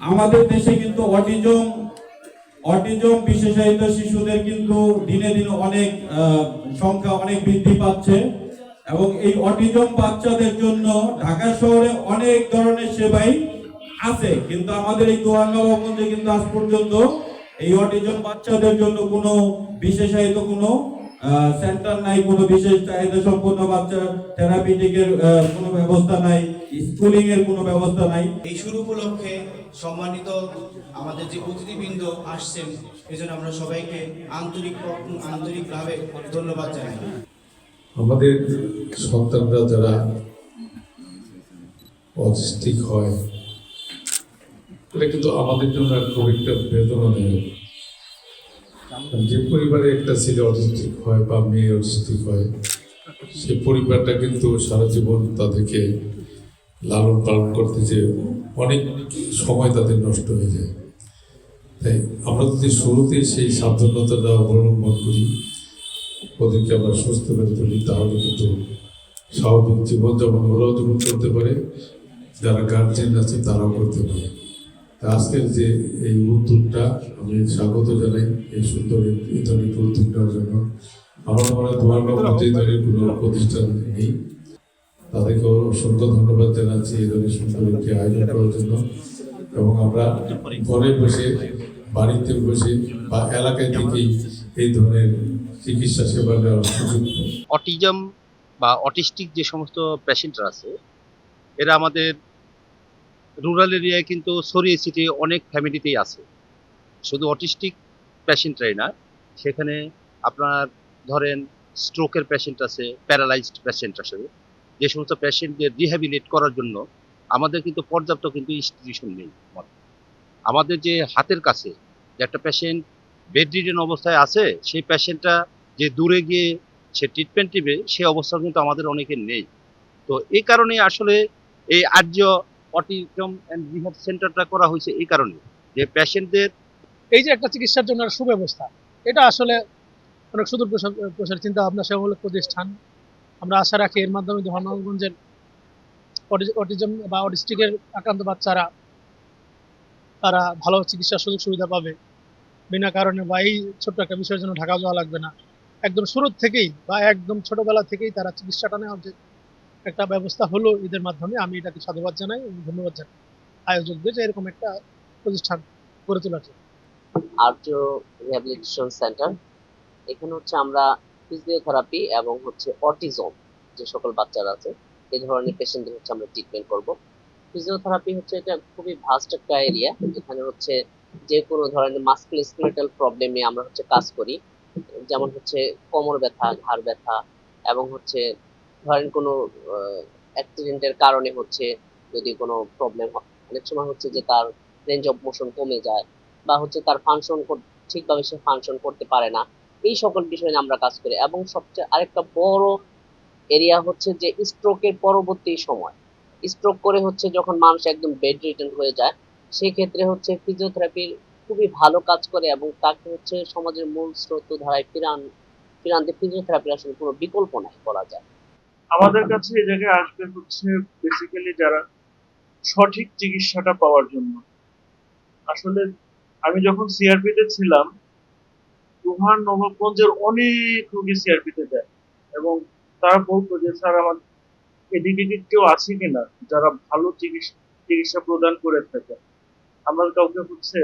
আমাদের দেশে কিন্তু অটিজম অটিজম বিশেষায়িত শিশুদের কিন্তু দিনে দিনে অনেক সংখ্যা অনেক বৃদ্ধি পাচ্ছে এবং এই অটিজম বাচ্চাদের জন্য ঢাকা শহরে অনেক ধরনের সেবাই আছে, কিন্তু আমাদের এই দোয়ারনবাবগঞ্জে কিন্তু আজ পর্যন্ত এই অটিজম বাচ্চাদের জন্য কোনো বিশেষায়িত কোনো সেন্টার নাই, কোনো বিশেষ চাহিদা সম্পন্ন বাচ্চা থেরাপিটিকের কোনো ব্যবস্থা নাই, স্কুলিং এর কোনো ব্যবস্থা নাই। এই শুরু উপলক্ষে সম্মানিত আমাদের যে অতিথিবৃন্দ আসছেন, এজন্য আমরা সবাইকে আন্তরিকভাবে ধন্যবাদ জানাই। আমাদের সন্তানরা যারা অটিস্টিক হয়, এটা কিন্তু আমাদের জন্য খুব একটা বেদনাদায়ক। যে পরিবারে একটা ছেলে অটিস্টিক হয় বা মেয়ে অটিস্টিক হয়, সে পরিবারটা কিন্তু সারা জীবন তাদেরকে লালন পালন করতে যে অনেক সময় তাদের নষ্ট হয়ে যায়। তাই আমরা যদি শুরুতে সেই সাবধানতাটা অবলম্বন করি, ওদেরকে আমরা সুস্থ করে তুলি, তাহলে কিন্তু স্বাভাবিক জীবনযাপন ওরাও জীবন করতে পারে, যারা গার্জেন আছে তারাও করতে পারে। আজকের যে এই উদ্যোগটা আমি স্বাগত জানাই, এই সুন্দর এই ধরনের উদ্যোগ নেওয়ার জন্য। আমার মনে হয় দোয়ারনবাবগঞ্জে এই ধরনের কোনো প্রতিষ্ঠান নেই, তাদেরকেও অসংখ্য ধন্যবাদ জানাচ্ছি এই ধরনের সুন্দর একটি আয়োজন করার জন্য। এবং আমরা ঘরে বসে, বাড়িতে বসে বা এলাকায় থেকেই এই ধরনের চিকিৎসা সেবা নেওয়ার সুযোগ। অটিজম বা অটিস্টিক যে সমস্ত পেশেন্টরা আছে, এরা আমাদের রুরাল এরিয়ায় কিন্তু ছড়িয়ে ছিটিয়ে অনেক ফ্যামিলিতেই আছে। শুধু অটিস্টিক পেশেন্টরাই না, সেখানে আপনার ধরেন স্ট্রোকের পেশেন্ট আছে, প্যারালাইজড পেশেন্ট আছে। যে সমস্ত পেশেন্টদের রিহ্যাবিলিট করার জন্য আমাদের কিন্তু পর্যাপ্ত কিন্তু ইনস্টিটিউশন নেই। আমাদের যে হাতের কাছে যে একটা পেশেন্ট বেডরিডেন অবস্থায় আছে, সেই পেশেন্টটা যে দূরে গিয়ে সে ট্রিটমেন্ট নেবে, সে অবস্থা কিন্তু আমাদের অনেকের নেই। তো এই কারণে আসলে এই আর্য অটিজম অ্যান্ড রিহ্যাব সেন্টারটা করা হয়েছে এই কারণে যে পেশেন্টদের এই যে একটা চিকিৎসার জন্য সুব্যবস্থা, এটা আসলে অনেক সুদূর প্রসার চিন্তা ভাবনা সেবামূলক প্রতিষ্ঠান। আমরা আশা রাখি এর মাধ্যমে ধর্মগঞ্জের অটিজম বা অটিস্টিকের আক্রান্ত বাচ্চারা তারা ভালো চিকিৎসার সুযোগ সুবিধা পাবে বিনা কারণে, বা এই ছোট্ট একটা বিষয়ের জন্য ঢাকা যাওয়া লাগবে না। একদম শুরু থেকেই বা একদম ছোটবেলা থেকেই তারা চিকিৎসাটা নেওয়ার যে একটা ব্যবস্থা হলো এদের মাধ্যমে, আমি এটাকে সাধুবাদ জানাই এবং ধন্যবাদ জানাই আয়োজকদের যে এরকম একটা প্রতিষ্ঠান গড়ে তোলার জন্য। আর্য রিহ্যাবিলিটেশন সেন্টার, এখানে হচ্ছে আমরা ফিজিওথেরাপি এবং হচ্ছে অটিজম যে সকল বাচ্চারা আছে এই ধরনের পেশেন্টদের হচ্ছে আমরা ট্রিটমেন্ট করব। ফিজিওথেরাপি হচ্ছে এটা খুবই ভাস্ট একটা এরিয়া, এখানে হচ্ছে যে কোনো ধরনের মাস্কুলোস্কেলেটাল প্রবলেম নিয়ে আমরা হচ্ছে কাজ করি। যেমন হচ্ছে কোমর ব্যথা, ঘাড় ব্যথা, এবং হচ্ছে ধরেন কোনো অ্যাক্সিডেন্টের কারণে হচ্ছে যদি কোনো প্রবলেম হয়, অনেক সময় হচ্ছে যে তার রেঞ্জ অফ মোশন কমে যায় বা হচ্ছে তার ফাংশন ঠিকভাবে সে ফাংশন করতে পারে না, এই সকল বিষয় নিয়ে আমরা কাজ করি। এবং সবচেয়ে আরেকটা বড় এরিয়া হচ্ছে যে স্ট্রোকের পরবর্তী সময়, স্ট্রোক করে হচ্ছে যখন মানুষ একদম বেড রিটেন হয়ে যায়, সেক্ষেত্রে হচ্ছে ফিজিওথেরাপির খুবই ভালো কাজ করে এবং তাকে হচ্ছে সমাজের মূল স্রোতধারায় ফিরানতে ফিজিওথেরাপির আসলে কোনো বিকল্প নাই বলা যায়। আমাদের কাছে এই জায়গায় আসবে হচ্ছে বেসিক্যালি যারা সঠিক চিকিৎসাটা পাওয়ার জন্য। আসলে আমি যখন সিআরপি তে ছিলাম, নবাবগঞ্জের অনেক রোগী সিআরপি তে যায় এবং তারা বলতো যে স্যার আমার এদিকে কেউ আছে কিনা যারা ভালো চিকিৎসা প্রদান করে থাকে। আমরা কাউকে হচ্ছে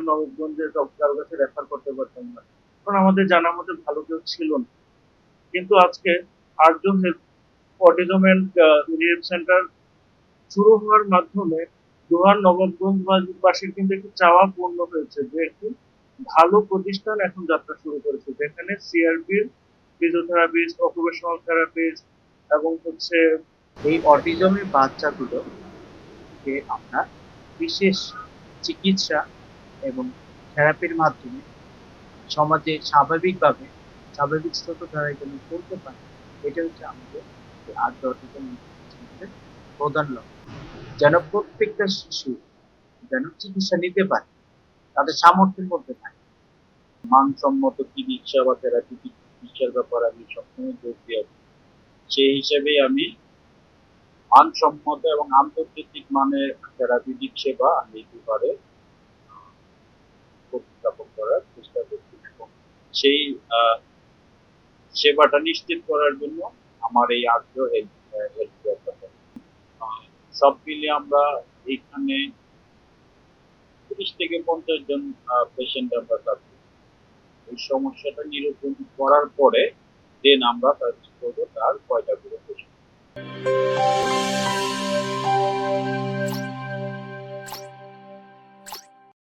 নবাবগঞ্জের কারোর কাছে রেফার করতে পারতাম না, কারণ আমাদের জানার মধ্যে ভালো কেউ ছিল না। কিন্তু আজকে আর্য অটিজম এন্ড রিহ্যাব সেন্টার শুরু হওয়ার মাধ্যমে নবাবগঞ্জবাসীর কিন্তু একটি চাওয়া পূর্ণ হয়েছে যে একটি ভালো প্রতিষ্ঠান এখন যাত্রা শুরু করেছে, যেখানে সিআরপির ফিজিওথেরাপিস্ট, অকুপেশনাল থেরাপিস্ট এবং হচ্ছে এই অটিজমের বাচ্চাগুলোকে আমরা বিশেষ চিকিৎসা এবং থেরাপির মাধ্যমে সমাজে স্বাভাবিকভাবে স্বাভাবিক স্রোতধারায় যেন চলতে পারে, এটা হচ্ছে আমাদের আর্য অটিজম সেন্টারের প্রধান লক্ষ্য। যেন প্রত্যেকটা শিশু যেন চিকিৎসা নিতে পারে, তাদের সামর্থ্যের মধ্যে থাকে। মানসম্মত চিকিৎসা বা থেরাপি চিকিৎসার ব্যাপারে আমি সবসময় জোর দিয়ে আছি। সেই হিসেবে আমি মানসম্মত এবং আন্তর্জাতিক মানের থেরাপিউটিক সেবা আমি একেবারে উপস্থাপন করার চেষ্টা করছি এবং সেই সেবাটা নিশ্চিত করার জন্য আমার এই আগ্রহ হেল্প কেয়ার। সব মিলিয়ে আমরা এখানে 30 থেকে 50 জন পেশেন্ট আমরা থাকি। এই সমস্যাটা নিরূপণ করার পরে দেন আমরা সার্চ করবো তার কয়টা করে পেশেন্ট।